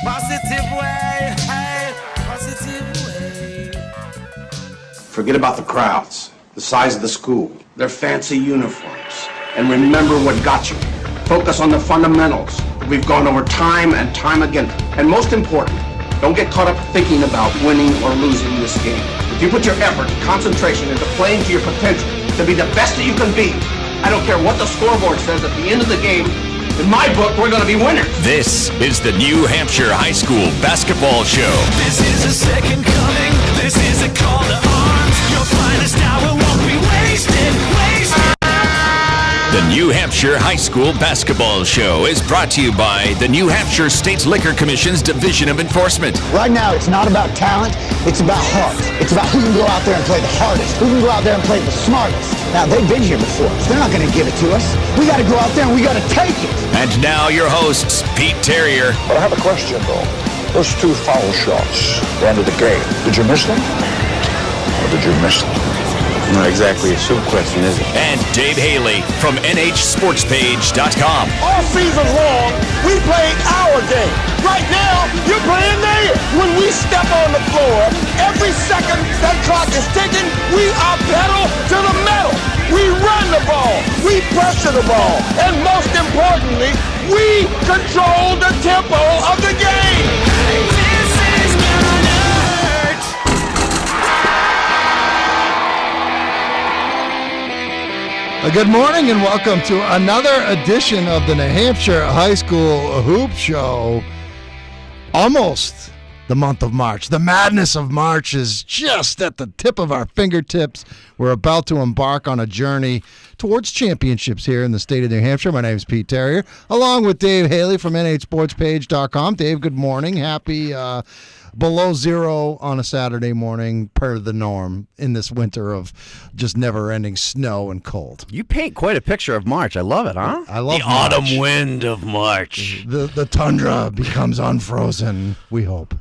Positive way, hey, positive way. Forget about the crowds, the size of the school, their fancy uniforms, and remember what got you. Focus on the fundamentals that we've gone over time and time again. And most important, don't get caught up thinking about winning or losing this game. If you put your effort and concentration into playing to your potential, to be the best that you can be, I don't care what the scoreboard says at the end of the game, in my book, we're going to be winners. This is the New Hampshire High School Basketball Show. This is a second coming. This is a call to arms. Your finest hour won't be wasted. The New Hampshire High School Basketball Show is brought to you by the New Hampshire State Liquor Commission's Division of Enforcement. Right now, it's not about talent, it's about heart. It's about who can go out there and play the hardest, who can go out there and play the smartest. Now, they've been here before, so they're not going to give it to us. We got to go out there and we got to take it. And now your hosts, Pete Terrier. But I have a question, though. Those two foul shots, the end of the game, did you miss them? Or did you miss them? Not exactly a soup question, is it? And Dave Haley from NHSportsPage.com. All season long, we played our game. Right now, you're playing theirs. When we step on the floor, every second that clock is ticking, we are pedal to the metal. We run the ball. We pressure the ball. And most importantly, we control the tempo of the game. This is gonna hurt. Good morning and welcome to another edition of the New Hampshire High School Hoop Show. Almost the month of March. The madness of March is just at the tip of our fingertips. We're about to embark on a journey towards championships here in the state of New Hampshire. My name is Pete Terrier, along with Dave Haley from NHSportsPage.com. Dave, good morning. Happy below zero on a Saturday morning, per the norm in this winter of just never-ending snow and cold. You paint quite a picture of March. I love it, huh? I love the March. autumn wind of March. The tundra becomes unfrozen, we hope.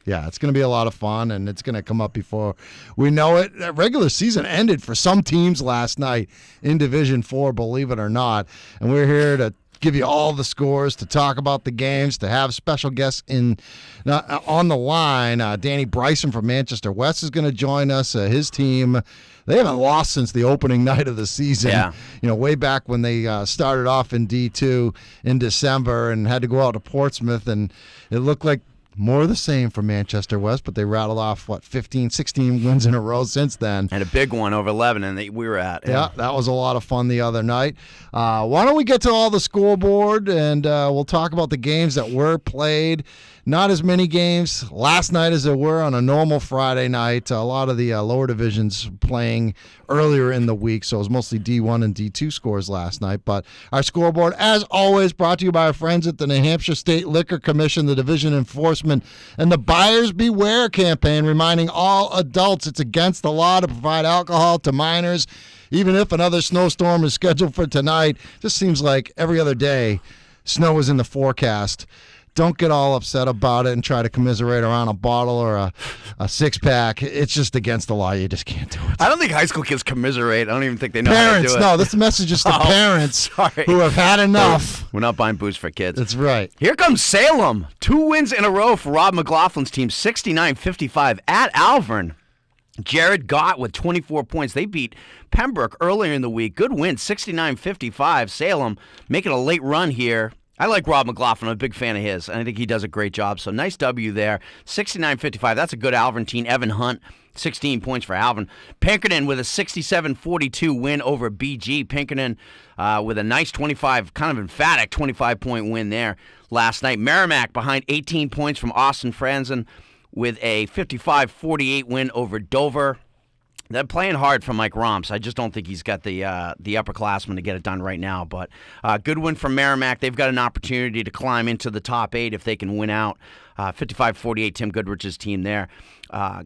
Yeah, it's going to be a lot of fun, and it's going to come up before we know it. The regular season ended for some teams last night in Division 4, believe it or not, and we're here to give you all the scores, to talk about the games, to have special guests on the line. Danny Bryson from Manchester West is going to join us. His team, they haven't lost since the opening night of the season. Yeah. You know, way back when they started off in D2 in December and had to go out to Portsmouth, and it looked like more of the same for Manchester West, but they rattled off, 15, 16 wins in a row since then. And a big one over Lebanon that we were at. Yeah, that was a lot of fun the other night. Why don't we get to all the scoreboard, and we'll talk about the games that were played. Not as many games last night as there were on a normal Friday night. A lot of the lower divisions playing earlier in the week, so it was mostly D1 and D2 scores last night. But our scoreboard, as always, brought to you by our friends at the New Hampshire State Liquor Commission, the Division Enforcement, and the Buyers Beware campaign, reminding all adults it's against the law to provide alcohol to minors, even if another snowstorm is scheduled for tonight. Just seems like every other day snow is in the forecast. Don't get all upset about it and try to commiserate around a bottle or a six-pack. It's just against the law. You just can't do it. I don't think high school kids commiserate. I don't even think they know Parents, how to do it. no, this message is to parents sorry. who have had enough. We're not buying booze for kids. That's right. Here comes Salem. 2 wins in a row for Rob McLaughlin's team, 69-55 at Alvern. Jared Gott with 24 points. They beat Pembroke earlier in the week. Good win, 69-55. Salem making a late run here. I like Rob McLaughlin. I'm a big fan of his, and I think he does a great job. So nice W there. 69-55. That's a good Alvern team. Evan Hunt, 16 points for Alvern. Pinkerton with a 67-42 win over BG. Pinkerton with a nice 25, kind of emphatic 25-point win there last night. Merrimack behind 18 points from Austin Franzen with a 55-48 win over Dover. They're playing hard for Mike Romps. I just don't think he's got the upperclassmen to get it done right now. But good win from Merrimack. They've got an opportunity to climb into the top 8 if they can win out. 55-48, Tim Goodrich's team there.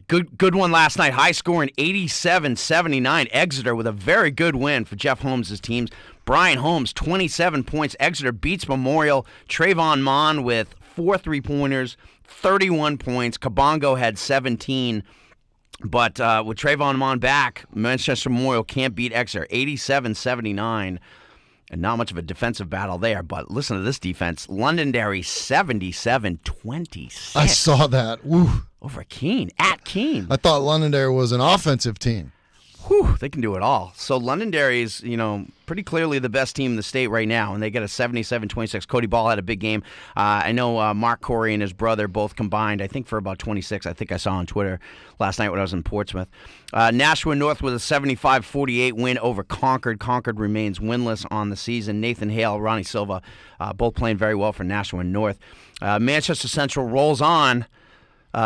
Good one last night. High scoring, 87-79. Exeter with a very good win for Jeff Holmes' teams. Brian Holmes, 27 points. Exeter beats Memorial. Trayvon Mon with 4 3-pointers, 31 points. Kabongo had 17. But with Trayvon Mon back, Manchester Memorial can't beat Exeter, 87-79. And not much of a defensive battle there, but listen to this defense. Londonderry 77-26. I saw that. Woo. Over Keene, at Keene. I thought Londonderry was an offensive team. Whew, they can do it all. So Londonderry is, pretty clearly the best team in the state right now, and they get a 77-26. Cody Ball had a big game. I know Mark Corey and his brother both combined, I think, for about 26. I think I saw on Twitter last night when I was in Portsmouth. Nashua North with a 75-48 win over Concord. Concord remains winless on the season. Nathan Hale, Ronnie Silva, both playing very well for Nashua North. Manchester Central rolls on.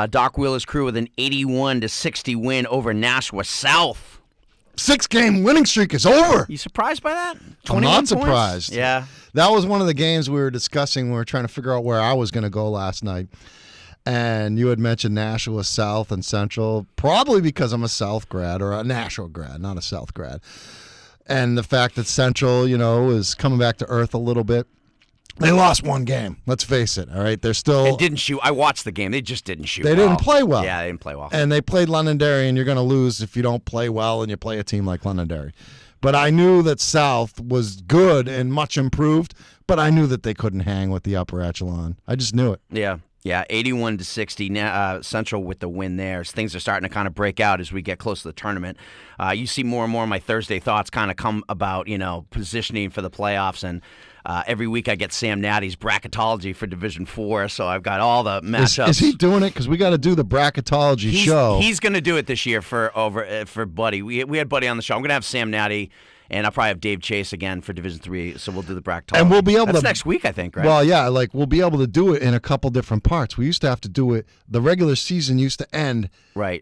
Doc Wheeler's crew with an 81-60 win over Nashua South. 6-game winning streak is over. You surprised by that? I'm not surprised. Points? Yeah. That was one of the games we were discussing. We were trying to figure out where I was going to go last night. And you had mentioned Nashua South and Central, probably because I'm a South grad or a Nashua grad, not a South grad. And the fact that Central, is coming back to earth a little bit. They lost one game. Let's face it. All right, they're still. It didn't shoot. I watched the game. They just didn't shoot. They didn't play well. Yeah, they didn't play well. And they played Londonderry, and you're going to lose if you don't play well and you play a team like Londonderry. But I knew that South was good and much improved, but I knew that they couldn't hang with the upper echelon. I just knew it. Yeah. Yeah, 81-60. Central with the win there. So things are starting to kind of break out as we get close to the tournament. You see more and more of my Thursday thoughts kind of come about, positioning for the playoffs. And every week I get Sam Natty's bracketology for Division 4, so I've got all the matchups. Is he doing it? Because we got to do the bracketology show. He's going to do it this year for Buddy. We had Buddy on the show. I'm going to have Sam Natty. And I'll probably have Dave Chase again for Division 3, so we'll do the bracketology. And we'll be able That's next week, I think, right? Well, yeah, we'll be able to do it in a couple different parts. We used to have to do it. The regular season used to end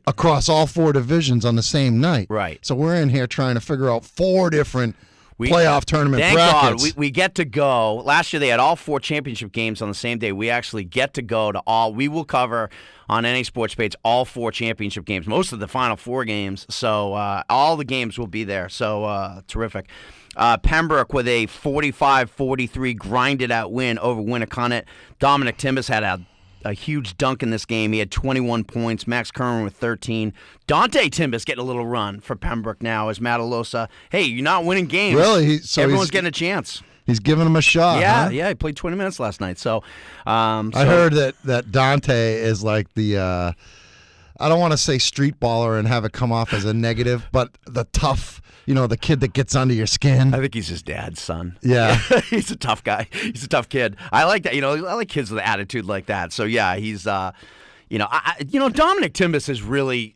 across all 4 divisions on the same night. Right. So we're in here trying to figure out 4 different playoff tournament brackets. Thank God we get to go. Last year they had all 4 championship games on the same day. We actually get to go to all. We will cover on NA Sports Page all 4 championship games, most of the Final 4 games. So all the games will be there. So terrific. Pembroke with a 45-43 grinded-out win over Winnicott. Dominic Timbus had a huge dunk in this game. He had 21 points. Max Kerman with 13. Dante Timbus getting a little run for Pembroke now as Matalosa. Hey, you're not winning games. Really? Everyone's getting a chance. He's giving him a shot. Yeah, huh? yeah. He played 20 minutes last night. So I heard that Dante is like the I don't want to say street baller and have it come off as a negative, but the tough, the kid that gets under your skin. I think he's his dad's son. Yeah. He's a tough guy. He's a tough kid. I like that. I like kids with an attitude like that. So yeah, he's Dominic Timbus is really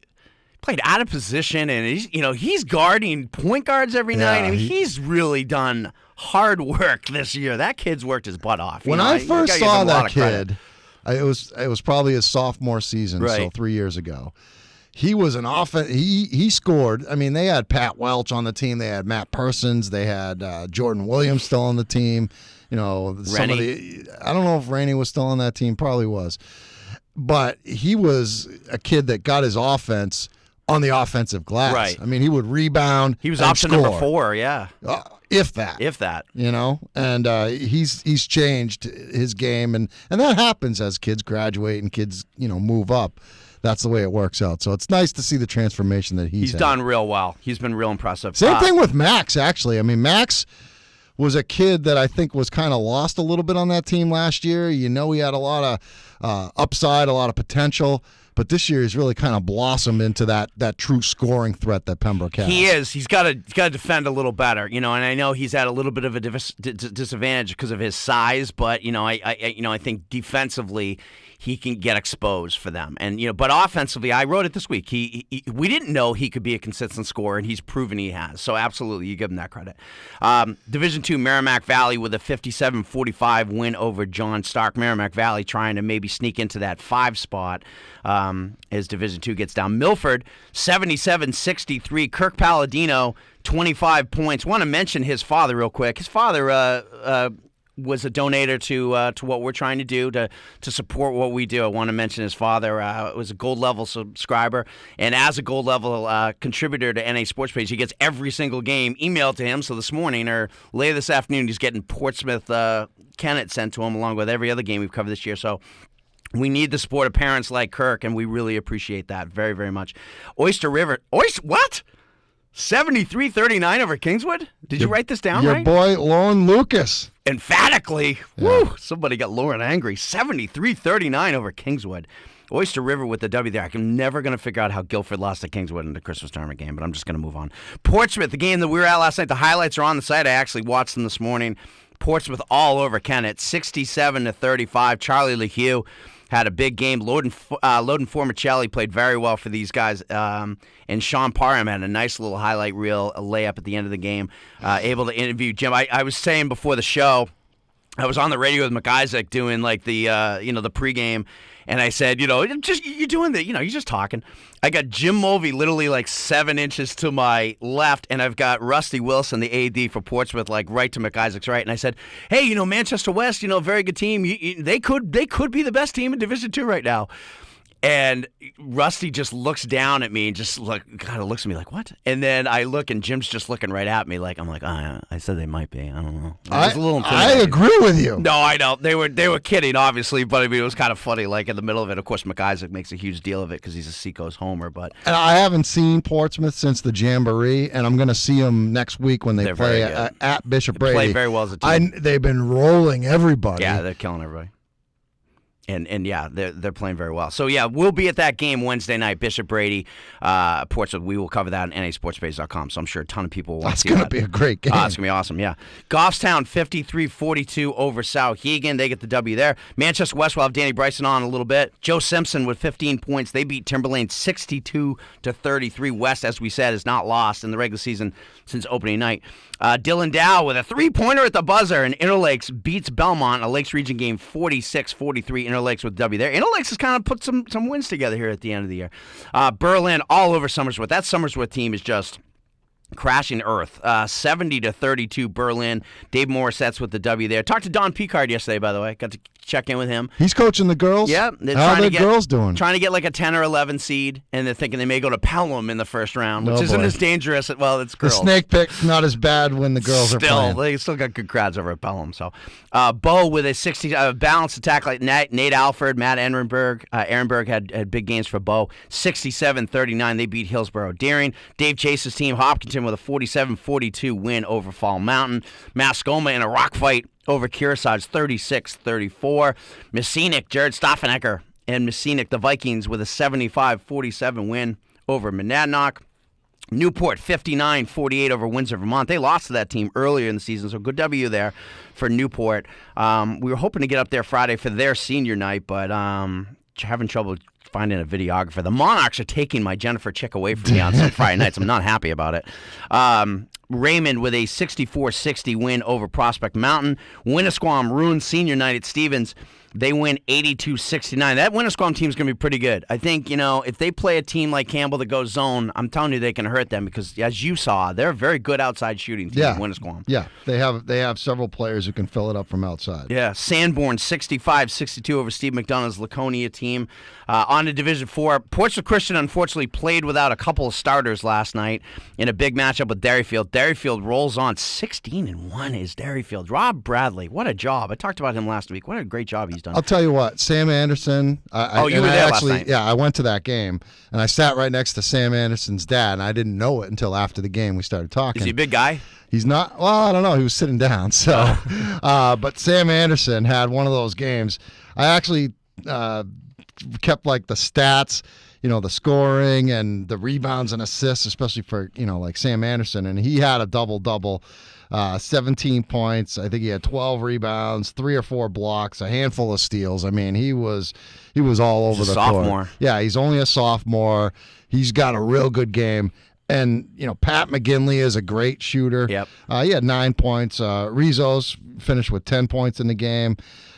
played out of position, and he's guarding point guards every night. I mean, he's really done hard work this year. That kid's worked his butt off. When I first saw that kid, it was probably his sophomore season, so 3 years ago. He was an offense. He scored. I mean, they had Pat Welch on the team. They had Matt Persons. They had Jordan Williams still on the team. Some of I don't know if Rainey was still on that team. Probably was. But he was a kid that got his offense on the offensive glass. Right. I mean, he would rebound. He was and option score. number 4. Yeah. If that. And he's changed his game, and that happens as kids graduate and kids move up. That's the way it works out. So it's nice to see the transformation that he's had. Done real well. He's been real impressive. Same thing with Max, actually. I mean, Max was a kid that I think was kind of lost a little bit on that team last year. He had a lot of upside, a lot of potential. But this year he's really kind of blossomed into that true scoring threat that Pembroke has. He is. He's got to defend a little better, and I know he's at a little bit of a disadvantage because of his size. But I think defensively he can get exposed for them, and but offensively, I wrote it this week. We didn't know he could be a consistent scorer, and he's proven he has. So absolutely, you give him that credit. Division II, Merrimack Valley with a 57-45 win over John Stark. Merrimack Valley trying to maybe sneak into that 5 spot. As Division II gets down. Milford, 77-63. Kirk Palladino, 25 points. Want to mention his father real quick. His father was a donator to what we're trying to do to support what we do. I want to mention his father was a gold level subscriber, and as a gold level contributor to NA Sports Page, he gets every single game emailed to him. So this morning or later this afternoon, he's getting Portsmouth Kennett sent to him along with every other game we've covered this year. So we need the support of parents like Kirk, and we really appreciate that very, very much. Oyster River. What? 73-39 over Kingswood? Did you write this down Your right? boy, Lauren Lucas. Emphatically. Yeah. Woo! Somebody got Lauren angry. 73-39 over Kingswood. Oyster River with the W there. I'm never going to figure out how Guilford lost to Kingswood in the Christmas tournament game, but I'm just going to move on. Portsmouth, the game that we were at last night, the highlights are on the site. I actually watched them this morning. Portsmouth all over Kennett, 67-35. Charlie LeHue had a big game. Loden Formicelli played very well for these guys. And Sean Parham had a nice little highlight reel, a layup at the end of the game. Able to interview Jim. I was saying before the show, I was on the radio with McIsaac doing like the the pregame, and I said, you're doing the, you're just talking. I got Jim Mulvey literally like 7 inches to my left, and I've got Rusty Wilson, the AD for Portsmouth, like right to McIsaac's right. And I said, hey, Manchester West, very good team. They could be the best team in Division II right now. And Rusty just looks down at me and just kind of looks at me like, what? And then I look, and Jim's just looking right at me like, I'm like, I said they might be. I don't know. I was a little intimidated. I agree with you. No, I know. They were kidding, obviously, but I mean, it was kind of funny. Like in the middle of it, of course, McIsaac makes a huge deal of it because he's a Seacoast homer. But and I haven't seen Portsmouth since the Jamboree, and I'm going to see them next week when they play at Bishop Brady. They play very well as a team. They've been rolling everybody. Yeah, they're killing everybody. And yeah, they're playing very well. So yeah, we'll be at that game Wednesday night, Bishop Brady, Portsmouth. We will cover that on NASportsPage.com. So I'm sure a ton of people will want to see that. That's going to be a great game. It's going to be awesome, yeah. Goffstown 53-42 over Souhegan. They get the W there. Manchester West will have Danny Bryson on a little bit. Joe Simpson with 15 points. They beat Timberlane 62-33. West, as we said, is not lost in the regular season since opening night. Dylan Dow with a 3-pointer at the buzzer, and Interlakes beats Belmont, a Lakes Region game 46-43. Interlakes with W there. Interlakes has kind of put some wins together here at the end of the year. Berlin all over Somersworth. That Somersworth team is just crashing earth. 70-32 Berlin. Dave Morissette's with the W there. Talked to Don Picard yesterday, by the way. Got to check in with him. He's coaching the girls? Yeah. How are the girls doing? Trying to get like a 10 or 11 seed, and they're thinking they may go to Pelham in the first round, which isn't as dangerous. Well, it's girls. The snake pick's not as bad when the girls are playing. They still got good crowds over at Pelham. So, Bo with a 60 balanced attack like Nate Alford, Matt Ehrenberg. Ehrenberg had big games for Bo. 67-39. They beat Hillsborough Deering. Dave Chase's team, Hopkinton, with a 47-42 win over Fall Mountain. Mascoma in a rock fight over Kearsarge, 36-34. Messinic, Jared Staffenecker, and Messinic, the Vikings, with a 75-47 win over Monadnock. Newport, 59-48 over Windsor, Vermont. They lost to that team earlier in the season, so good W there for Newport. We were hoping to get up there Friday for their senior night, but having trouble finding a videographer. The Monarchs are taking my Jennifer chick away from me on some Friday nights. I'm not happy about it. Raymond with a 64-60 win over Prospect Mountain. Winnisquam ruined senior night at Stevens. They win 82-69. That Winnisquam team is going to be pretty good. I think, if they play a team like Campbell that goes zone, I'm telling you they can hurt them because, as you saw, they're a very good outside shooting team, Winnisquam. Yeah, they have several players who can fill it up from outside. Yeah, Sanborn 65-62 over Steve McDonough's Laconia team. On to Division IV, Portsmouth Christian unfortunately played without a couple of starters last night in a big matchup with Derryfield. Derryfield rolls on 16-1 is Derryfield. Rob Bradley, what a job. I talked about him last week. What a great job he's done. I'll tell you what, Sam Anderson. You were there last night. Yeah, I went to that game, and I sat right next to Sam Anderson's dad, and I didn't know it until after the game we started talking. Is he a big guy? He's not. Well, I don't know. He was sitting down. So, but Sam Anderson had one of those games. I actually kept like the stats, the scoring and the rebounds and assists, especially for like Sam Anderson, and he had a double-double. 17 points. I think he had 12 rebounds, 3 or 4 blocks, a handful of steals. I mean, he was all over the sophomore. court. Yeah, he's only a sophomore. He's got a real good game. And, Pat McGinley is a great shooter. Yep. He had 9 points. Rizos finished with 10 points in the game.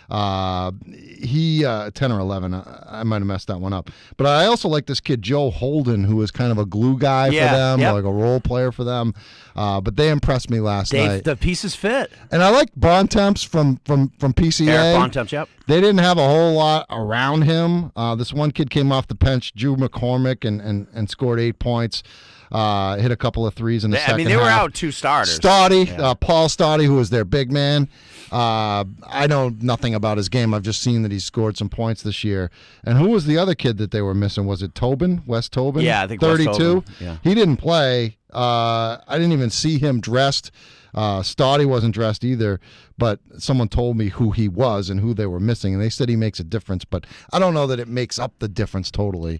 He 10 or 11. I might have messed that one up. But I also like this kid, Joe Holden, who is kind of a glue guy for them, like a role player for them. But they impressed me last night. The pieces fit. And I like Bontemps from PCA. Eric Bontemps, yep. They didn't have a whole lot around him. This one kid came off the bench, Drew McCormick, and scored 8 points. Hit a couple of threes in the second half. They were out 2 starters. Paul Stoddy, who was their big man. I know nothing about his game. I've just seen that he scored some points this year. And who was the other kid that they were missing? Was it Tobin? Wes Tobin? Yeah, I think 32. Wes Tobin. Yeah. He didn't play. I didn't even see him dressed. Stoddy wasn't dressed either, but someone told me who he was and who they were missing, and they said he makes a difference, but I don't know that it makes up the difference totally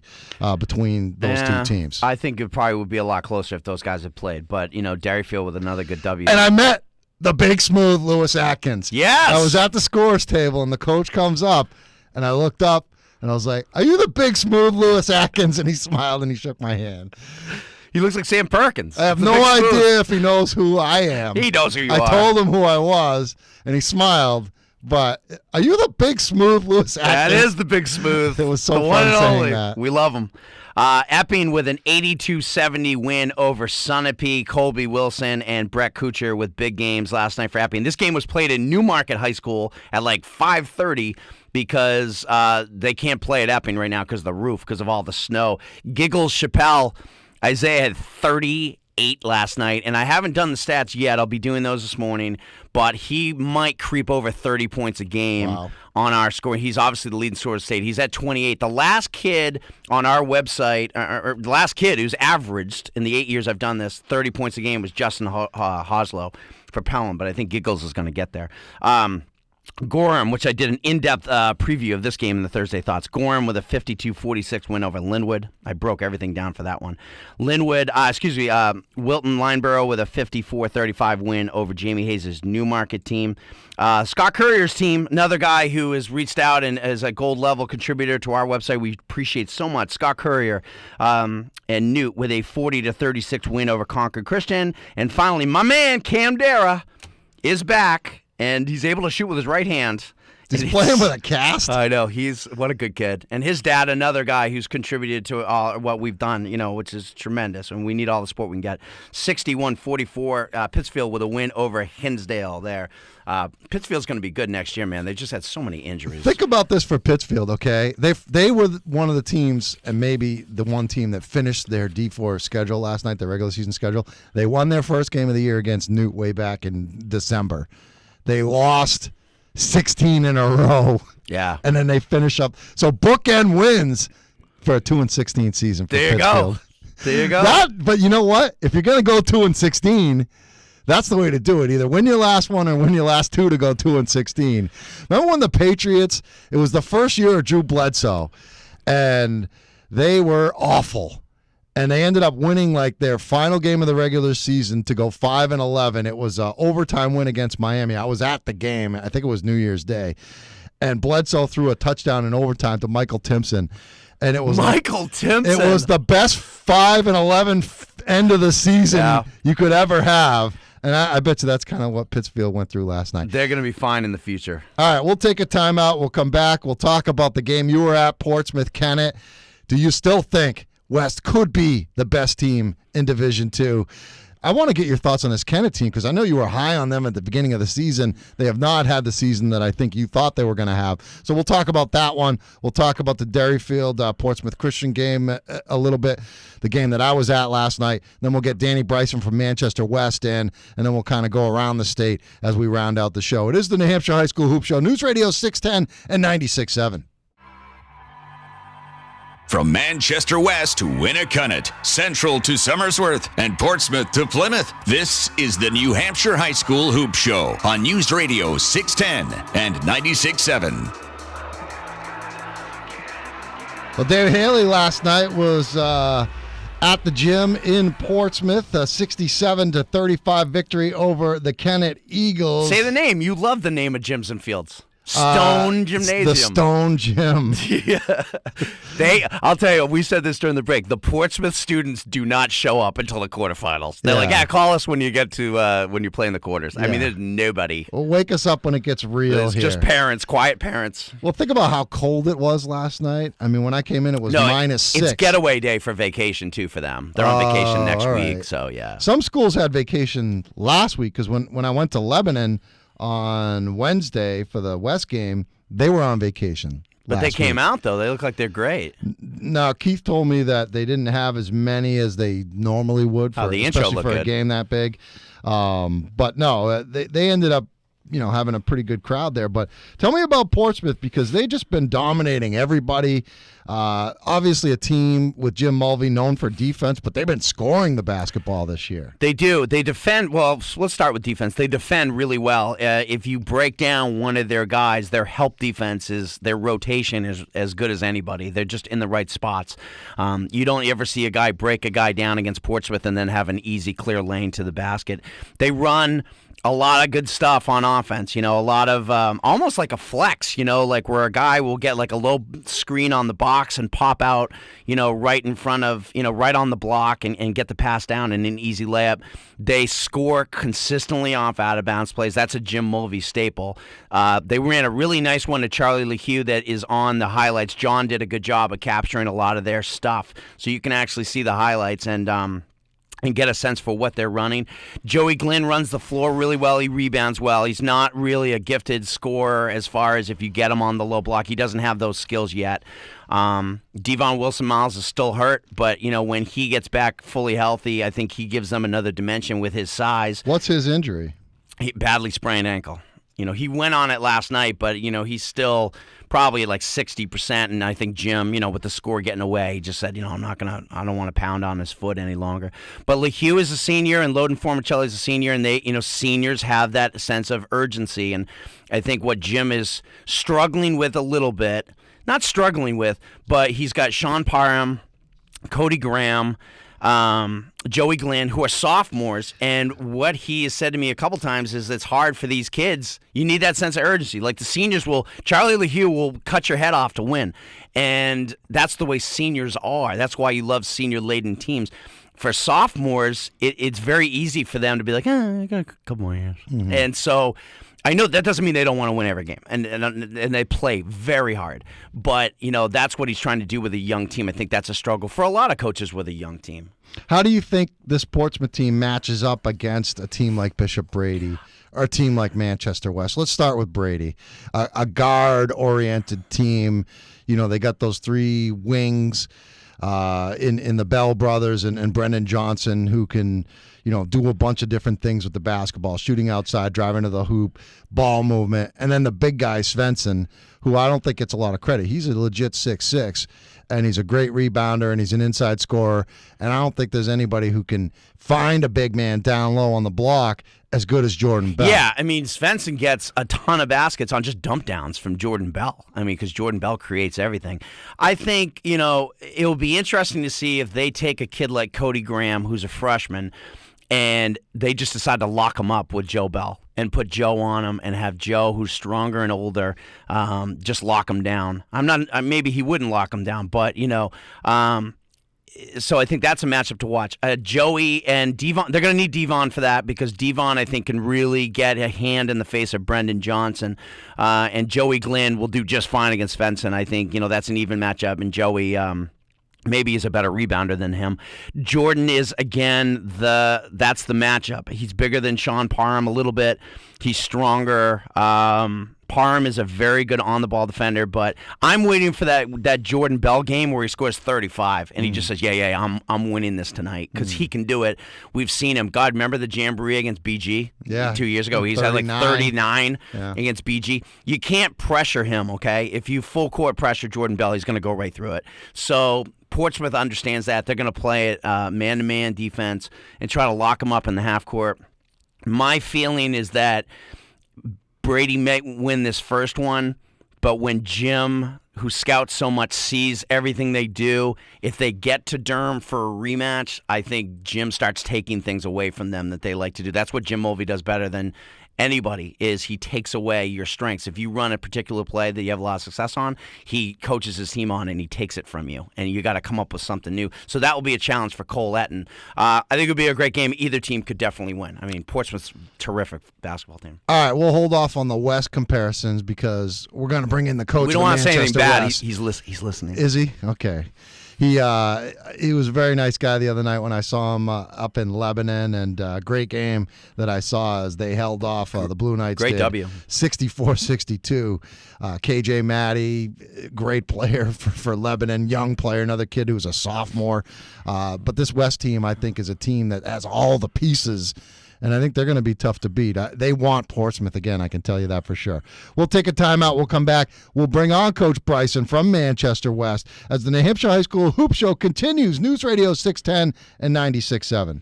between those two teams. I think it probably would be a lot closer if those guys had played, but, Derryfield with another good W. And I met the big smooth Lewis Atkins. Yes! I was at the scores table, and the coach comes up, and I looked up, and I was like, "Are you the big smooth Lewis Atkins?" And he smiled, and he shook my hand. He looks like Sam Perkins. I have no idea if he knows who I am. He knows who you are. I told him who I was, and he smiled. But are you the big smooth Lewis Atkins? That is the big smooth. It was so the fun one and saying only. that. We love him. Epping with an 82-70 win over Sunapee. Colby Wilson and Brett Kuchar with big games last night for Epping. This game was played in Newmarket High School at like 5:30 because they can't play at Epping right now because of the roof, because of all the snow. Giggles Chappelle. Isaiah had 38 last night, and I haven't done the stats yet. I'll be doing those this morning, but he might creep over 30 points a game on our score. He's obviously the leading scorer of the state. He's at 28. The last kid on our website, or the last kid who's averaged in the 8 years I've done this 30 points a game was Justin Hoslow for Pelham, but I think Giggles is going to get there. Gorham, which I did an in-depth preview of this game in the Thursday Thoughts. Gorham with a 52-46 win over Linwood. I broke everything down for that one. Wilton Lineborough with a 54-35 win over Jamie Hayes' Newmarket team. Scott Courier's team, another guy who has reached out and is a gold level contributor to our website. We appreciate so much. Scott Courier and Newt with a 40-36 win over Concord Christian. And finally, my man Cam Dara is back. And he's able to shoot with his right hand. He's playing with a cast? I know. What a good kid. And his dad, another guy who's contributed to what we've done, which is tremendous. And we need all the support we can get. 61-44, Pittsfield with a win over Hinsdale there. Pittsfield's going to be good next year, man. They just had so many injuries. Think about this for Pittsfield, okay? They were one of the teams, and maybe the one team that finished their D4 schedule last night, their regular season schedule. They won their first game of the year against Newt way back in December. They lost 16 in a row. Yeah. And then they finish up. So bookend wins for a 2-16 season for Pittsfield. There you go. But you know what? If you're going to go 2-16, that's the way to do it. Either win your last one or win your last two to go 2-16. Remember when the Patriots, it was the first year of Drew Bledsoe, and they were awful. And they ended up winning like their final game of the regular season to go 5-11. It was an overtime win against Miami. I was at the game. I think it was New Year's Day. And Bledsoe threw a touchdown in overtime to Michael Timpson. And it was Timpson. It was the best 5-11 end of the season you could ever have. And I bet you that's kind of what Pittsfield went through last night. They're going to be fine in the future. All right, we'll take a timeout. We'll come back. We'll talk about the game you were at, Portsmouth, Kennett. Do you still think West could be the best team in Division II? I want to get your thoughts on this Kennett team because I know you were high on them at the beginning of the season. They have not had the season that I think you thought they were going to have. So we'll talk about that one. We'll talk about the Derryfield Portsmouth Christian game a little bit, the game that I was at last night. Then we'll get Danny Bryson from Manchester West in, and then we'll kind of go around the state as we round out the show. It is the New Hampshire High School Hoop Show, News Radio 610 and 96.7. From Manchester West to Winnicott, Central to Somersworth, and Portsmouth to Plymouth, this is the New Hampshire High School Hoop Show on News Radio 610 and 96.7. Well, Dave Haley last night was at the gym in Portsmouth, a 67-35 victory over the Kennett Eagles. Say the name. You love the name of gyms and fields. Stone Gymnasium. The Stone Gym. Yeah. I'll tell you, we said this during the break. The Portsmouth students do not show up until the quarterfinals. They're like, call us when you get to when you play in the quarters. I mean, there's nobody. Well, wake us up when it gets real It's here. just parents, quiet parents. Well, think about how cold it was last night. I mean, when I came in, it was -6. It's getaway day for vacation, too, for them. They're on vacation next week, so yeah. Some schools had vacation last week because when I went to Lebanon on Wednesday for the West game, they were on vacation. But they came out, though. They look like they're great. Now, Keith told me that they didn't have as many as they normally would, The intro especially looked for good. a game that big. But no, they ended up having a pretty good crowd there. But tell me about Portsmouth, because they've just been dominating everybody. Obviously a team with Jim Mulvey known for defense, but they've been scoring the basketball this year. They do. They defend. Well, let's start with defense. They defend really well. If you break down one of their guys, their help defense their rotation is as good as anybody. They're just in the right spots. You don't ever see a guy break a guy down against Portsmouth and then have an easy, clear lane to the basket. They run a lot of good stuff on offense, a lot of almost like a flex, like where a guy will get like a low screen on the box and pop out, right in front of, right on the block and get the pass down and an easy layup. They score consistently off out-of-bounds plays. That's a Jim Mulvey staple. They ran a really nice one to Charlie LeHue that is on the highlights. John did a good job of capturing a lot of their stuff, so you can actually see the highlights and get a sense for what they're running. Joey Glenn runs the floor really well. He rebounds well. He's not really a gifted scorer as far as if you get him on the low block. He doesn't have those skills yet. Devon Wilson-Miles is still hurt, but, when he gets back fully healthy, I think he gives them another dimension with his size. What's his injury? He badly sprained ankle. He went on it last night, but, he's still probably like 60%. And I think Jim, with the score getting away, he just said, I don't want to pound on his foot any longer. But LeHue is a senior and Loden Formicelli is a senior, and they, seniors have that sense of urgency. And I think what Jim is struggling with a little bit, not struggling with, but he's got Sean Parham, Cody Graham, Joey Glenn, who are sophomores, and what he has said to me a couple times is it's hard for these kids. You need that sense of urgency. Like the seniors Charlie LeHue will cut your head off to win, and that's the way seniors are. That's why you love senior-laden teams. For sophomores, it's very easy for them to be like, I got a couple more years. Mm-hmm. And so I know that doesn't mean they don't want to win every game, and they play very hard. But, that's what he's trying to do with a young team. I think that's a struggle for a lot of coaches with a young team. How do you think this Portsmouth team matches up against a team like Bishop Brady or a team like Manchester West? Let's start with Brady, a guard-oriented team. They got those three wings in the Bell brothers and Brendan Johnson, who can do a bunch of different things with the basketball, shooting outside, driving to the hoop, ball movement. And then the big guy, Svensson, who I don't think gets a lot of credit. He's a legit 6'6", and he's a great rebounder, and he's an inside scorer. And I don't think there's anybody who can find a big man down low on the block as good as Jordan Bell. Yeah, Svensson gets a ton of baskets on just dump downs from Jordan Bell. Because Jordan Bell creates everything. I think, it'll be interesting to see if they take a kid like Cody Graham, who's a freshman, and they just decide to lock him up with Joe Bell and put Joe on him and have Joe, who's stronger and older, just lock him down. Maybe he wouldn't lock him down, but, so I think that's a matchup to watch. Joey and Devon, they're going to need Devon for that, because Devon, I think, can really get a hand in the face of Brendan Johnson. And Joey Glenn will do just fine against Svensson. I think, that's an even matchup, and Joey maybe is a better rebounder than him. Jordan is, again, that's the matchup. He's bigger than Sean Parham a little bit. He's stronger. Parham is a very good on-the-ball defender, but I'm waiting for that Jordan Bell game where he scores 35, and he just says, yeah, I'm winning this tonight, because he can do it. We've seen him. God, remember the jamboree against BG 2 years ago? He's had like 39 against BG. You can't pressure him, okay? If you full-court pressure Jordan Bell, he's going to go right through it. So Portsmouth understands that. They're going to play it man-to-man defense and try to lock him up in the half court. My feeling is that Brady may win this first one, but when Jim, who scouts so much, sees everything they do, if they get to Durham for a rematch, I think Jim starts taking things away from them that they like to do. That's what Jim Mulvey does better than anybody, is he takes away your strengths. If you run a particular play that you have a lot of success on, he coaches his team on and he takes it from you, and you got to come up with something new. So that will be a challenge for Cole Etten. I think it would be a great game. Either team could definitely win. Portsmouth's terrific basketball team. All right, we'll hold off on the West comparisons because we're going to bring in the coach. We don't want to say anything bad. West. He's listening. Is he? Okay. He was a very nice guy the other night when I saw him up in Lebanon, and great game that I saw as they held off the Blue Knights. Great W. 64-62. KJ Maddie, great player for Lebanon, young player, another kid who was a sophomore. But this West team, I think, is a team that has all the pieces and I think they're going to be tough to beat. They want Portsmouth again, I can tell you that for sure. We'll take a timeout. We'll come back. We'll bring on Coach Bryson from Manchester West as the New Hampshire High School Hoop Show continues. News Radio 610 and 96.7.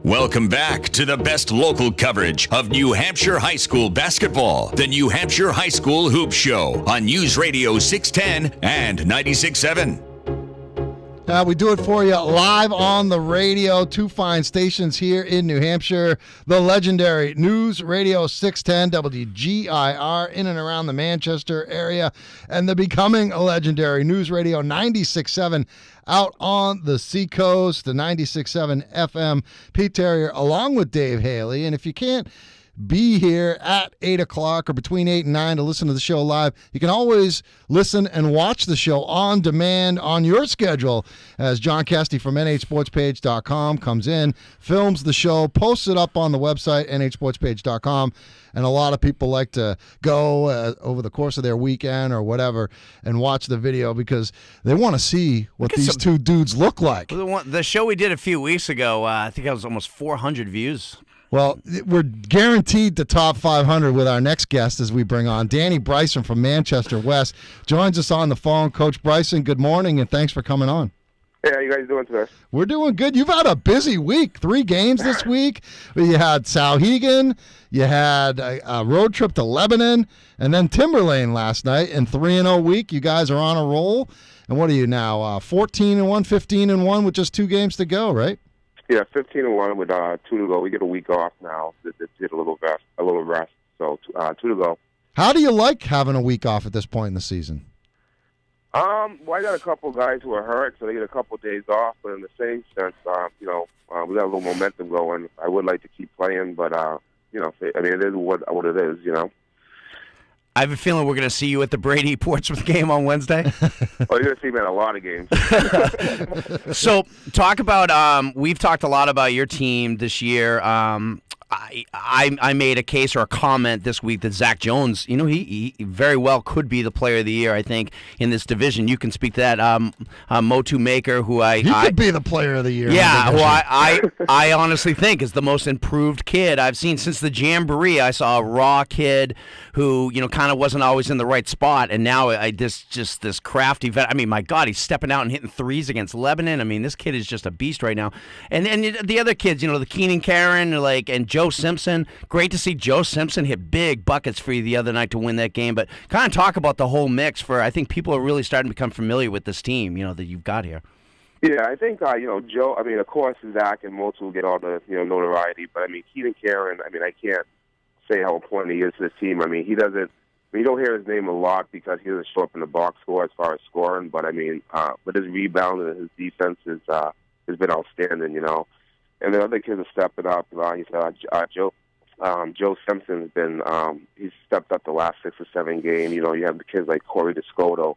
Welcome back to the best local coverage of New Hampshire High School basketball. The New Hampshire High School Hoop Show on News Radio 610 and 96.7. We do it for you live on the radio. Two fine stations here in New Hampshire. The legendary News Radio 610 WGIR in and around the Manchester area, and the becoming a legendary News Radio 96.7 out on the Seacoast, the 96.7 FM. Pete Terrier along with Dave Haley. And if you can't be here at 8 o'clock or between 8 and 9 to listen to the show live, you can always listen and watch the show on demand on your schedule as John Casty from nhsportspage.com comes in, films the show, posts it up on the website, nhsportspage.com, and a lot of people like to go over the course of their weekend or whatever and watch the video because they want to see what these two dudes look like. The show we did a few weeks ago, I think that was almost 400 views. Well, we're guaranteed to top 500 with our next guest as we bring on Danny Bryson from Manchester West. Joins us on the phone. Coach Bryson, good morning, and thanks for coming on. Hey, how you guys doing today? We're doing good. You've had a busy week. 3 games this week. You had Sauhegan, you had a road trip to Lebanon, and then Timberlane last night. And 3-0 week. You guys are on a roll. And what are you now? 14-1, 15-1 with just 2 games to go, right? Yeah, 15-1 with 2 to go. We get a week off now. Did a little rest. So 2 to go. How do you like having a week off at this point in the season? Well, I got a couple guys who are hurt, so they get a couple days off. But in the same sense, we got a little momentum going. I would like to keep playing, but it is what it is, I have a feeling we're going to see you at the Brady Portsmouth game on Wednesday. You're going to see me at a lot of games. So, talk about. We've talked a lot about your team this year. I made a case or a comment this week that Zach Jones, he very well could be the player of the year, I think, in this division. You can speak to that. Motu Maker, who He could be the player of the year. Yeah, who I honestly think is the most improved kid I've seen since the Jamboree. I saw a raw kid who, kind of wasn't always in the right spot, and now this crafty vet. I mean, my God, he's stepping out and hitting threes against Lebanon. I mean, this kid is just a beast right now. And the other kids, the Keenan Karen, and Joe Simpson. Great to see Joe Simpson hit big buckets for you the other night to win that game. But kind of talk about the whole mix I think people are really starting to become familiar with this team, that you've got here. Yeah, I think, Joe, of course, Zach and Motu get all the, notoriety. But, Keenan Karen, I can't say how important he is to this team. You don't hear his name a lot because he doesn't show up in the box score as far as scoring. But, but his rebound and his defense has been outstanding, And the other kids are stepping up. Joe Simpson's been he's stepped up the last 6 or 7 games. You have the kids like Corey DeScoto,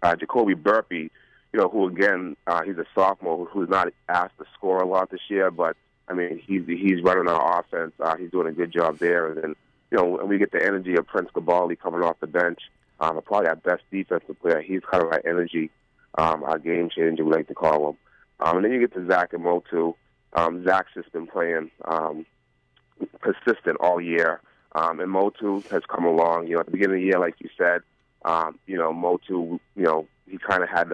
Jacoby Burpee, who again he's a sophomore who's not asked to score a lot this year, but he's running our offense. He's doing a good job there. And then and we get the energy of Prince Caballi coming off the bench. Probably our best defensive player. He's kind of our energy, our game changer, we like to call him. And then you get to Zach and Motu. Zach's just been playing persistent all year. And Motu has come along. At the beginning of the year, like you said, Motu, he kind of had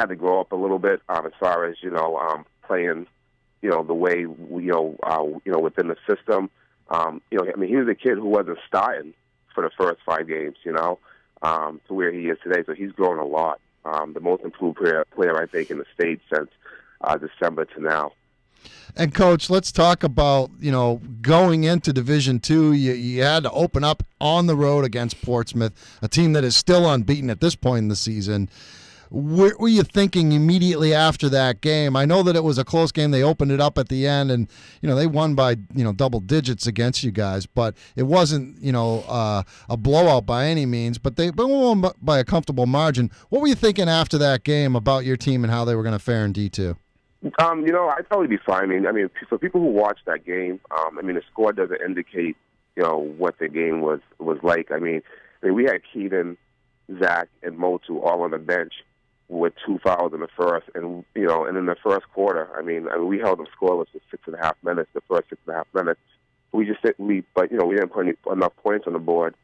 to grow up a little bit as far as playing, the way within the system. He was a kid who wasn't starting for the first 5 games, to where he is today. So he's grown a lot. The most improved player, I think, in the state since December to now. And, Coach, let's talk about, going into Division II, you had to open up on the road against Portsmouth, a team that is still unbeaten at this point in the season. What were you thinking immediately after that game? I know that it was a close game. They opened it up at the end, and, they won by, double digits against you guys. But it wasn't, a blowout by any means, but they won by a comfortable margin. What were you thinking after that game about your team and how they were going to fare in D2? I'd probably be fine. For people who watched that game, the score doesn't indicate, what the game was like. We had Keaton, Zach, and Motu all on the bench, with 2 fouls in the first, and and in the first quarter, I mean we held them scoreless for 6.5 minutes. The first 6.5 minutes, we didn't put enough points on the board.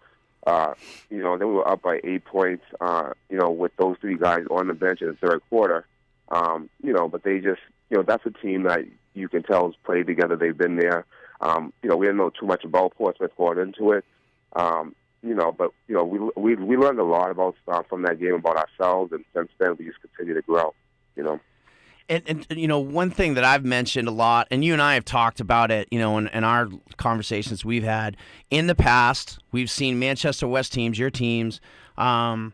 Then we were up by 8 points. With those 3 guys on the bench in the third quarter. But they just, that's a team that you can tell has played together. They've been there. We didn't know too much about Portsmouth going into it. But we learned a lot about from that game about ourselves, and since then we just continue to grow. And one thing that I've mentioned a lot, and you and I have talked about it, in our conversations we've had in the past. We've seen Manchester West teams, your teams, have,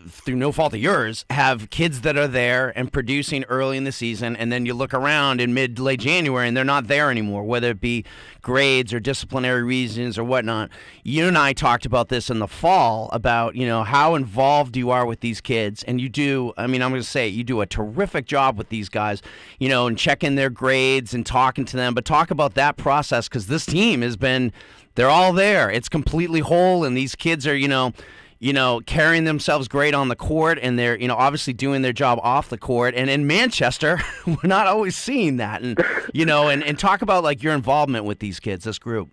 through no fault of yours, have kids that are there and producing early in the season, and then you look around in late January and they're not there anymore, whether it be grades or disciplinary reasons or whatnot. You and I talked about this in the fall about, how involved you are with these kids, and you do, I'm going to say it, you do a terrific job with these guys, and checking their grades and talking to them, but talk about that process, because this team they're all there. It's completely whole, and these kids are, carrying themselves great on the court, and they're, obviously doing their job off the court. And in Manchester, we're not always seeing that. And, and talk about like your involvement with these kids, this group.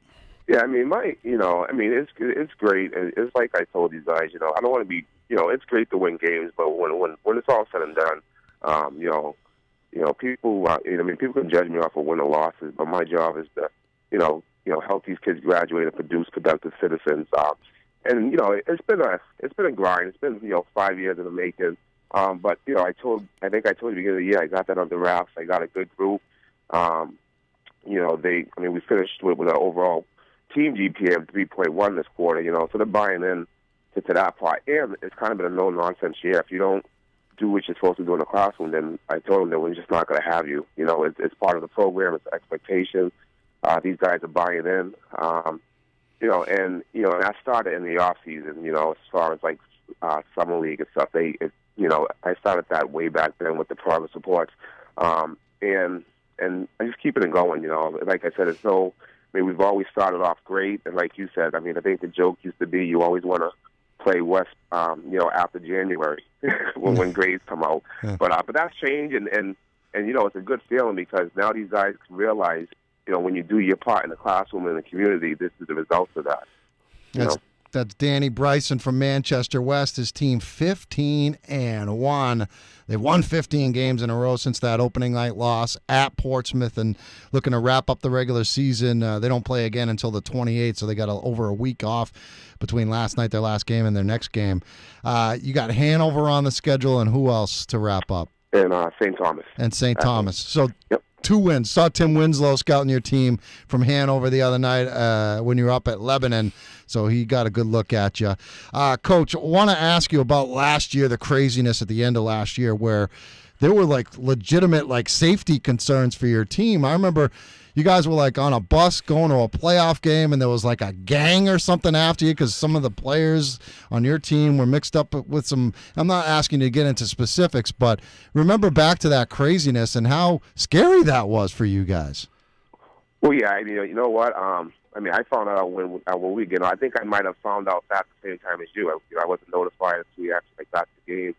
Yeah, it's great. It's like I told these guys, I don't want to be, it's great to win games, but when it's all said and done, people, people can judge me off of win or losses, but my job is to, help these kids graduate and produce productive citizens. And it's been a grind. It's been 5 years in the making. But I think I told you at the beginning of the year, I got that under wraps. I got a good group. We finished with an overall team GPA of 3.1 this quarter. So they're buying in to that part. And it's kind of been a no nonsense year. If you don't do what you're supposed to do in the classroom, then I told them that we're just not going to have you. It's part of the program. It's expectation. These guys are buying in. And I started in the off season, as far as like summer league and stuff. I started that way back then with the progress reports, and I just keeping it going. Like I said, we've always started off great, and like you said, I think the joke used to be you always want to play West, after January when grades come out. Yeah. But that's changed, and it's a good feeling because now these guys can realize. When you do your part in the classroom and the community, this is the result of that. That's Danny Bryson from Manchester West. His team 15-1. They've won 15 games in a row since that opening night loss at Portsmouth, and looking to wrap up the regular season. They don't play again until the 28th, so they got over a week off between last night, their last game, and their next game. You got Hanover on the schedule, and who else to wrap up? And St. Thomas. And St. Thomas. So. Yep. 2 wins. Saw Tim Winslow scouting your team from Hanover the other night when you were up at Lebanon, so he got a good look at you. Coach, I want to ask you about last year, the craziness at the end of last year where there were like legitimate like safety concerns for your team. I remember you guys were like on a bus going to a playoff game, and there was like a gang or something after you because some of the players on your team were mixed up with some. I'm not asking you to get into specifics, but remember back to that craziness and how scary that was for you guys. Well, yeah, you know what? I found out when we get on. I think I might have found out at the same time as you. I wasn't notified until we actually got to the game.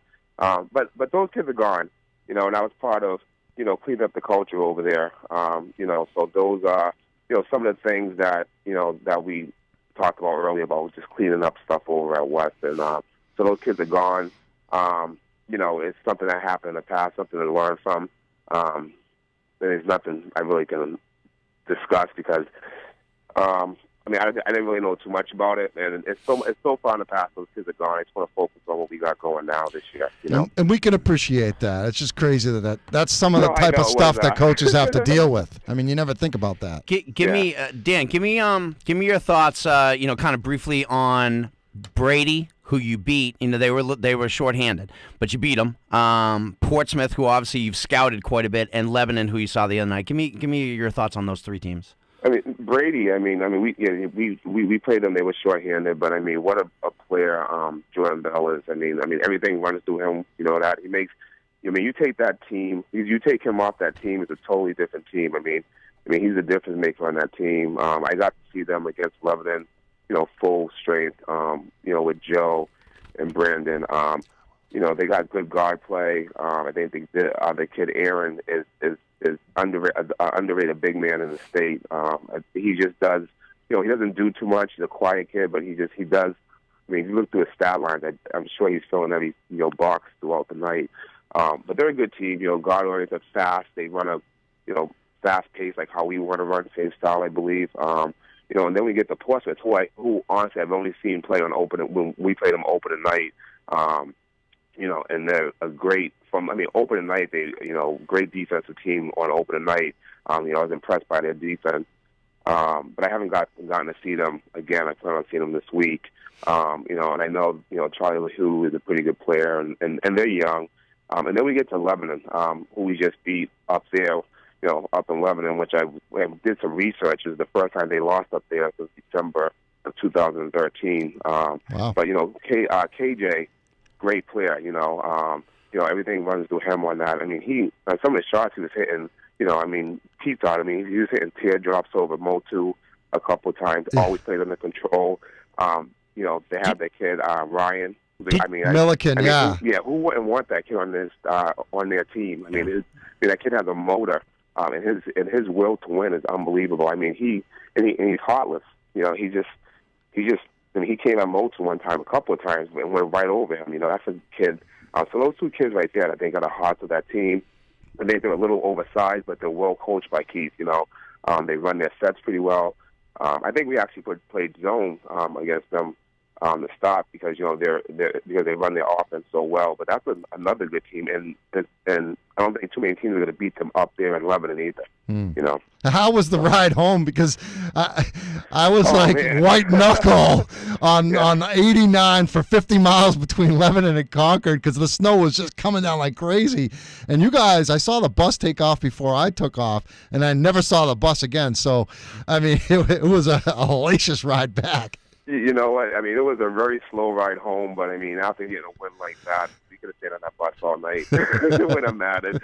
But those kids are gone, and I was part of. Clean up the culture over there. So those are, some of the things that, that we talked about earlier about just cleaning up stuff over at West. And so those kids are gone. It's something that happened in the past, something to learn from. There's nothing I really can discuss because, I didn't really know too much about it, and it's so far in the past. Those kids are gone. I just want to focus on what we got going now this year. And we can appreciate that. It's just crazy that's some of the type of stuff that coaches have to deal with. You never think about that. Give me Dan. Give me your thoughts. Kind of briefly on Brady, who you beat. They were shorthanded, but you beat them. Portsmouth, who obviously you've scouted quite a bit, and Lebanon, who you saw the other night. Give me your thoughts on those 3 teams. Brady. We played them. They were shorthanded, but what a player Jordan Bell is. Everything runs through him. That he makes. You take that team. You take him off that team. It's a totally different team. He's a difference maker on that team. I got to see them against Lebanon. Full strength. With Joe and Brandon. they got good guard play. I think the kid Aaron is underrated big man in the state. He just does. He doesn't do too much. He's a quiet kid, but he does. I mean, if you look through his stat lines, I'm sure he's filling every box throughout the night. But they're a good team. Guard oriented, fast. They run a fast pace like how we want to run, same style, I believe. And then we get to Portsmouth, who honestly I've only seen play on when we played them opening night. And they're a great opening night. They great defensive team on opening night. I was impressed by their defense. But I haven't gotten to see them again. I plan on seeing them this week. And I know Charlie LaHue is a pretty good player, and they're young. And then we get to Lebanon, who we just beat up there. Up in Lebanon, which I did some research. It was the first time they lost up there since December of 2013. Wow. But KJ, great player. Everything runs through him on that. I mean, some of the shots he was hitting. He thought. He was hitting teardrops over Motu a couple of times. Always played under control. They have that kid Ryan. Milliken, who wouldn't want that kid on their team? That kid has a motor. And his will to win is unbelievable. He's heartless. He came at Moulton one time, a couple of times, and went right over him. That's a kid. So those two kids right there, I think, are the hearts of that team. And they're a little oversized, but they're well coached by Keith. They run their sets pretty well. I think we actually played zone against them to stop because they run their offense so well. But that's another good team, and I don't think too many teams are going to beat them up there in Lebanon either. How was the ride home? Because I was white knuckle on 89 for 50 miles between Lebanon and Concord because the snow was just coming down like crazy. And you guys, I saw the bus take off before I took off, and I never saw the bus again. So, it was a hellacious ride back. You know what? It was a very slow ride home, but after getting a win like that, we could have stayed on that bus all night. It would have mattered.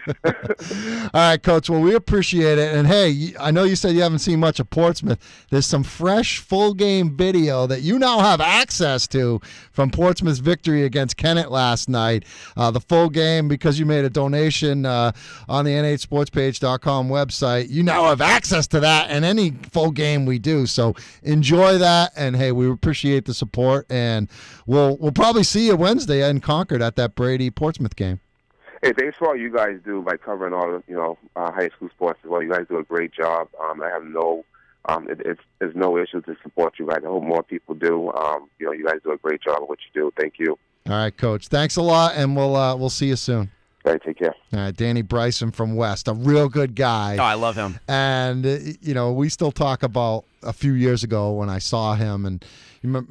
All right, Coach. Well, we appreciate it. And hey, I know you said you haven't seen much of Portsmouth. There's some fresh full game video that you now have access to from Portsmouth's victory against Kennett last night. The full game, because you made a donation on the nhsportspage.com website. You now have access to that and any full game we do. So enjoy that. And hey, we appreciate the support, and we'll probably see you Wednesday in Concord at that Brady Portsmouth game. Hey, thanks for all you guys do by covering all the high school sports as well. You guys do a great job. I have there's no issue to support you guys. I hope more people do. You guys do a great job of what you do. Thank you. All right, Coach. Thanks a lot, and we'll see you soon. All right, take care. All right, Danny Bryson from West, a real good guy. Oh, I love him. And, we still talk about a few years ago when I saw him, and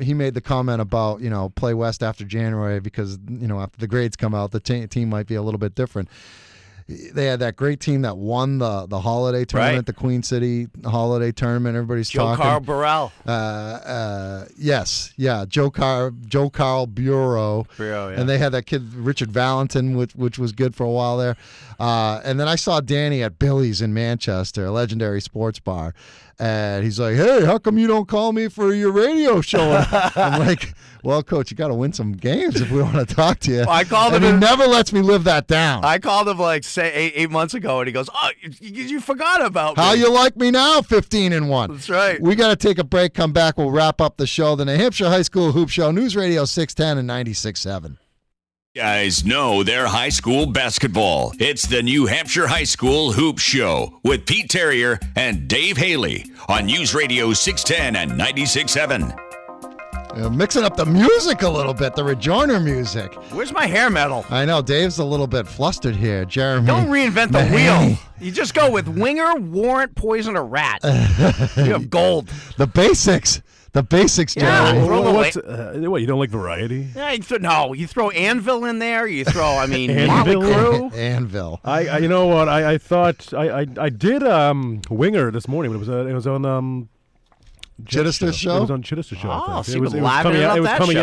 he made the comment about, play West after January because, after the grades come out, the team might be a little bit different. They had that great team that won the holiday tournament, right? The Queen City holiday tournament. Everybody's talking. Joe Carl Burrell. Yes, yeah, Joe Carl Bureau. Yeah. And they had that kid Richard Valentin, which was good for a while there. And then I saw Danny at Billy's in Manchester, a legendary sports bar. And he's like, "Hey, how come you don't call me for your radio show?" I'm like, "Well, Coach, you got to win some games if we want to talk to you." Well, I called him. And he never lets me live that down. I called him say 8 months ago, and he goes, "Oh, you forgot about me." How you like me now? 15-1. That's right. We got to take a break. Come back. We'll wrap up the show. The New Hampshire High School Hoop Show, News Radio 610 and 96.7. Guys know their high school basketball. It's the New Hampshire High School Hoop Show with Pete Terrier and Dave Haley on News Radio 610 and 96.7. Mixing up the music a little bit, the rejoinder music. Where's my hair metal? I know, Dave's a little bit flustered here. Jeremy. Don't reinvent the wheel. You just go with winger, warrant, poison, or rat. You have gold. The basics. The basics, Jeremy. Yeah, what, you don't like variety? Yeah, you throw Anvil in there. You throw, Motley Crue. Anvil. I you know what? I thought I did Winger this morning, but it was on Chittister's show. It was on Chittister's show. Oh, so it was coming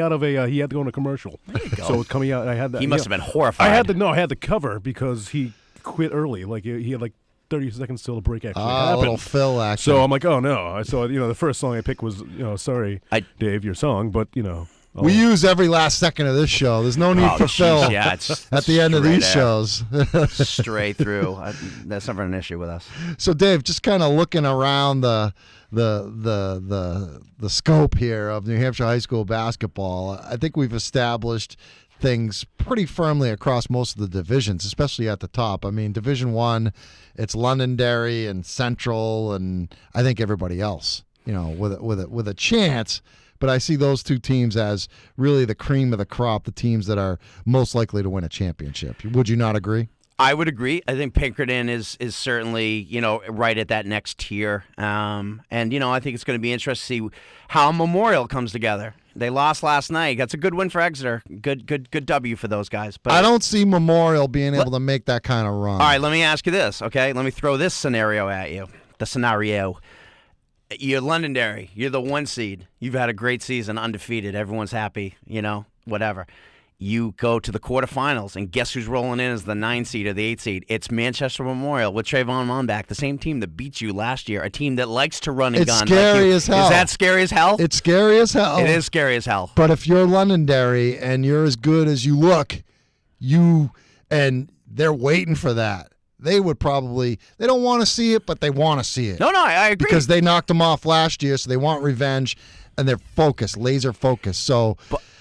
out of a. He had to go on a commercial. There you go. So it was coming out. I had that. He must have been horrified. I had the cover because he quit early. Like he had 30 seconds till the break actually happened. A little fill action. So I'm like, oh no. So the first song I picked was, sorry, Dave, your song, but We use every last second of this show. There's no need for Phil Yeah, it's at the end of these shows. Straight through. That's never an issue with us. So, Dave, just kind of looking around the scope here of New Hampshire high school basketball, I think we've established things pretty firmly across most of the divisions, especially at the top. I mean, Division I, it's Londonderry and Central, and I think everybody else, with a chance. But I see those two teams as really the cream of the crop, the teams that are most likely to win a championship. Would you not agree? I would agree. I think Pinkerton is certainly, right at that next tier. And, I think it's going to be interesting to see how Memorial comes together. They lost last night. That's a good win for Exeter. Good W for those guys. But I don't see Memorial being able to make that kind of run. All right, let me ask you this, okay? Let me throw this scenario at you. The scenario. You're Londonderry. You're the 1 seed. You've had a great season, undefeated. Everyone's happy, whatever. You go to the quarterfinals, and guess who's rolling in as the 9 seed or the 8 seed? It's Manchester Memorial with Trayvon Monback, the same team that beat you last year, a team that likes to run and gun. It's scary as hell. Is that scary as hell? It's scary as hell. It is scary as hell. But if you're Londonderry and you're as good as you look, and they're waiting for that. They don't want to see it, but they want to see it. No, I agree. Because they knocked them off last year, so they want revenge, and they're focused, laser focused. So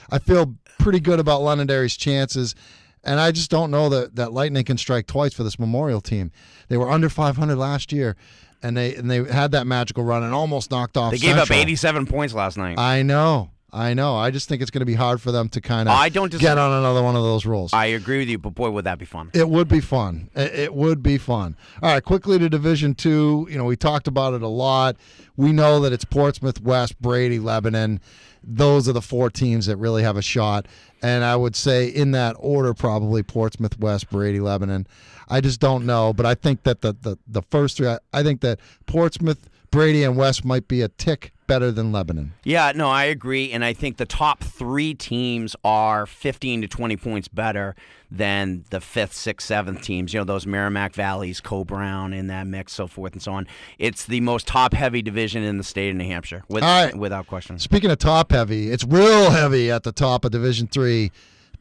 I feel pretty good about Londonderry's chances, and I just don't know that Lightning can strike twice for this Memorial team. They were under 500 last year, and they had that magical run and almost knocked off Central. They gave up 87 points last night. I know. I just think it's going to be hard for them to kind of get on another one of those rolls. I agree with you, but boy, would that be fun. It would be fun. It would be fun. All right, quickly to Division II. We talked about it a lot. We know that it's Portsmouth, West, Brady, Lebanon. Those are the 4 teams that really have a shot. And I would say in that order, probably Portsmouth, West, Brady, Lebanon. I just don't know, but I think that the first 3, I think that Portsmouth, Brady, and West might be a tick better than Lebanon. Yeah, no, I agree, and I think the top 3 teams are 15 to 20 points better than the 5th, 6th, 7th teams. Those Merrimack Valleys, Co-Brown in that mix, so forth and so on. It's the most top-heavy division in the state of New Hampshire, without question. Speaking of top-heavy, it's real heavy at the top of Division III,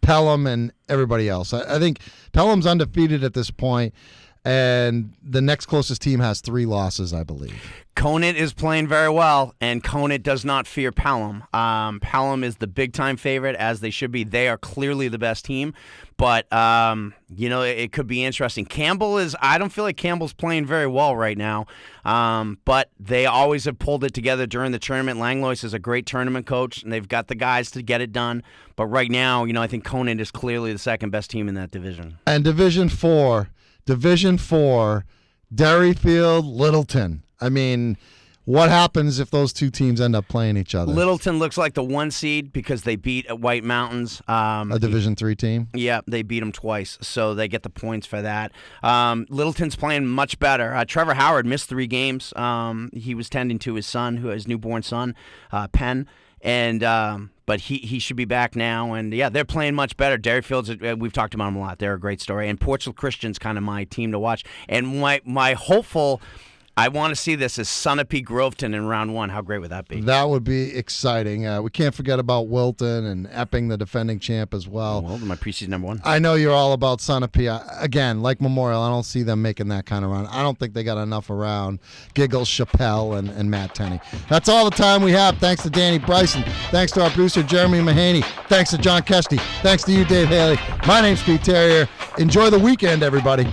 Pelham and everybody else. I think Pelham's undefeated at this point, and the next closest team has 3 losses, I believe. Conant is playing very well, and Conant does not fear Pelham. Pelham is the big-time favorite, as they should be. They are clearly the best team, but, it could be interesting. I don't feel like Campbell's playing very well right now, but they always have pulled it together during the tournament. Langlois is a great tournament coach, and they've got the guys to get it done. But right now, I think Conant is clearly the second-best team in that division. And Division 4, Derryfield, Littleton. I mean, what happens if those 2 teams end up playing each other? Littleton looks like the 1 seed because they beat White Mountains. A Division III team? Yeah, they beat them twice, so they get the points for that. Littleton's playing much better. Trevor Howard missed 3 games. He was tending to his newborn son, Penn. But he should be back now, and yeah, they're playing much better. Derryfield's, we've talked about them a lot. They're a great story, and Portugal Christian's kind of my team to watch. And my hopeful, I want to see this as Sunapee Groveton in round 1. How great would that be? That would be exciting. We can't forget about Wilton and Epping, the defending champ, as well. Wilton, my preseason number 1. I know you're all about Sunapee. Again, like Memorial, I don't see them making that kind of run. I don't think they got enough around Giggles, Chappelle, and Matt Tenney. That's all the time we have. Thanks to Danny Bryson. Thanks to our producer, Jeremy Mahaney. Thanks to John Kesty. Thanks to you, Dave Haley. My name's Pete Terrier. Enjoy the weekend, everybody.